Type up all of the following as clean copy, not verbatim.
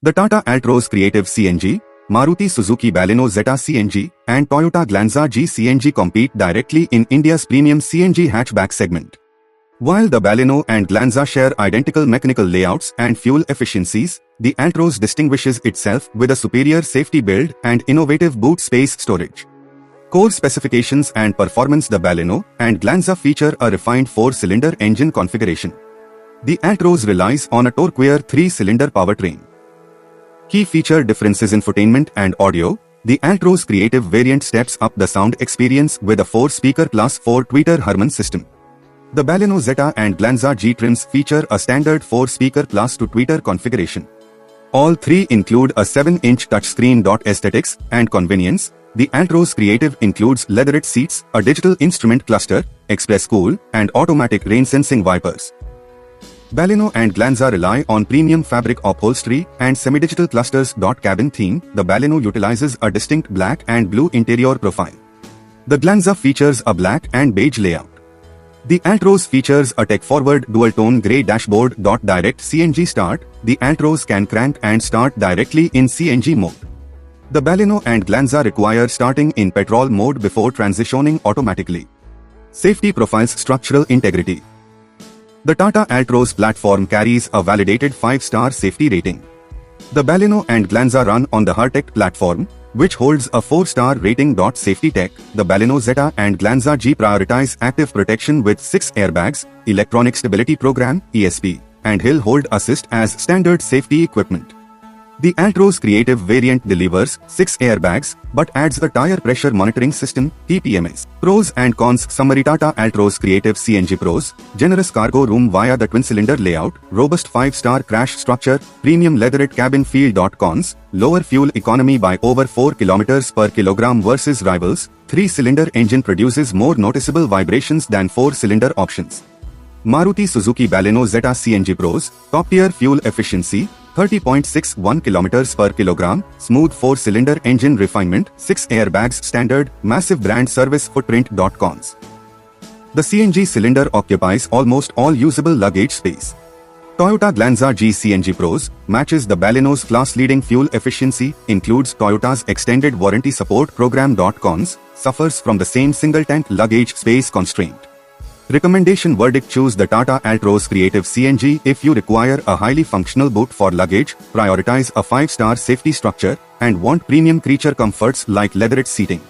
The Tata Altroz Creative CNG, Maruti Suzuki Baleno Zeta CNG, and Toyota Glanza G CNG compete directly in India's premium CNG hatchback segment. While the Baleno and Glanza share identical mechanical layouts and fuel efficiencies, the Altroz distinguishes itself with a superior safety build and innovative boot space storage. Core specifications and performance. The Baleno and Glanza feature a refined 4-cylinder engine configuration. The Altroz relies on a Torqueer 3-cylinder powertrain. Key feature differences: infotainment and audio. The Altroz Creative variant steps up the sound experience with a 4-speaker Class 4 tweeter Harman system. The Baleno Zeta and Glanza G trims feature a standard 4-speaker Class 2 tweeter configuration. All three include a 7-inch touchscreen. Aesthetics and convenience. The Altroz Creative includes leatherette seats, a digital instrument cluster, express cool, and automatic rain-sensing wipers. Baleno and Glanza rely on premium fabric upholstery and semi-digital clusters. Cabin theme. The Baleno utilizes a distinct black and blue interior profile. The Glanza features a black and beige layout. The Altroz features a tech-forward dual-tone grey dashboard. Direct CNG start. The Altroz can crank and start directly in CNG mode. The Baleno and Glanza require starting in petrol mode before transitioning automatically. Safety profiles. Structural integrity. The Tata Altroz platform carries a validated 5-star safety rating. The Baleno and Glanza run on the Hartect platform, which holds a 4-star rating. Safety tech. The Baleno Zeta and Glanza G prioritize active protection with 6 airbags, Electronic Stability Program (ESP), and Hill Hold Assist as standard safety equipment. The Altroz Creative variant delivers 6 airbags, but adds a tire pressure monitoring system (TPMS). Pros and cons. Summary. Tata Altroz Creative CNG pros: generous cargo room via the twin-cylinder layout, robust 5-star crash structure, premium leatherette cabin feel. Cons: lower fuel economy by over 4 km per kilogram versus rivals. 3-cylinder engine produces more noticeable vibrations than 4-cylinder options. Maruti Suzuki Baleno Zeta CNG pros: top-tier fuel efficiency, 30.61 km per kilogram, smooth 4-cylinder engine refinement, 6 airbags standard, massive brand service footprint. Cons: the CNG cylinder occupies almost all usable luggage space. Toyota Glanza G CNG pros: matches the Baleno's class-leading fuel efficiency, includes Toyota's extended warranty support program. Cons: suffers from the same single-tank luggage space constraint. Recommendation verdict: choose the Tata Altroz Creative CNG if you require a highly functional boot for luggage, prioritize a 5-star safety structure, and want premium creature comforts like leatherette seating.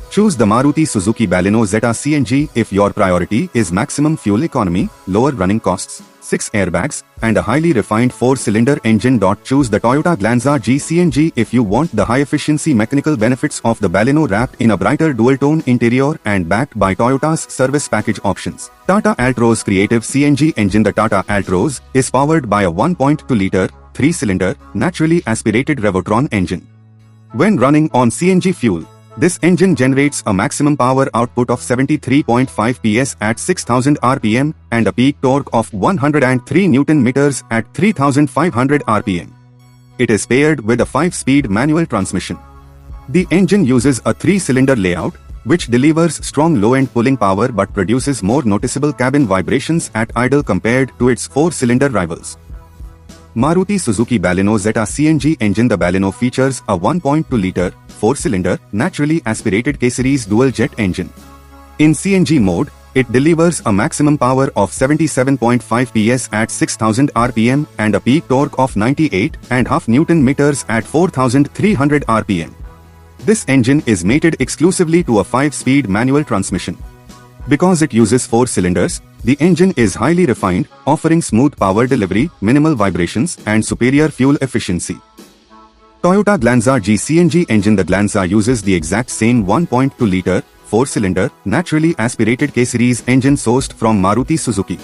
Choose the Maruti Suzuki Baleno Zeta CNG if your priority is maximum fuel economy, lower running costs, 6 airbags, and a highly refined 4-cylinder engine. Choose the Toyota Glanza G CNG if you want the high-efficiency mechanical benefits of the Baleno wrapped in a brighter dual-tone interior and backed by Toyota's service package options. Tata Altroz Creative CNG engine. The Tata Altroz is powered by a 1.2-liter, 3-cylinder, naturally aspirated Revotron engine. When running on CNG fuel, this engine generates a maximum power output of 73.5 PS at 6000 rpm and a peak torque of 103 Nm at 3500 rpm. It is paired with a 5-speed manual transmission. The engine uses a 3-cylinder layout, which delivers strong low-end pulling power but produces more noticeable cabin vibrations at idle compared to its 4-cylinder rivals. Maruti Suzuki Baleno Zeta CNG engine. The Baleno features a 1.2-liter, 4-cylinder, naturally aspirated K-series dual-jet engine. In CNG mode, it delivers a maximum power of 77.5 PS at 6000 rpm and a peak torque of 98.5 Nm at 4300 rpm. This engine is mated exclusively to a 5-speed manual transmission. Because it uses 4 cylinders, the engine is highly refined, offering smooth power delivery, minimal vibrations, and superior fuel efficiency. Toyota Glanza G CNG engine. The Glanza uses the exact same 1.2-liter, 4-cylinder, naturally aspirated K-series engine sourced from Maruti Suzuki.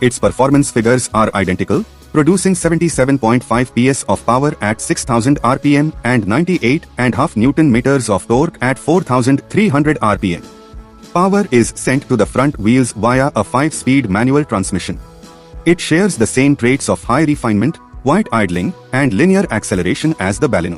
Its performance figures are identical, producing 77.5 PS of power at 6000 rpm and 98.5 Nm of torque at 4300 rpm. Power is sent to the front wheels via a 5-speed manual transmission. It shares the same traits of high refinement, quiet idling, and linear acceleration as the Baleno.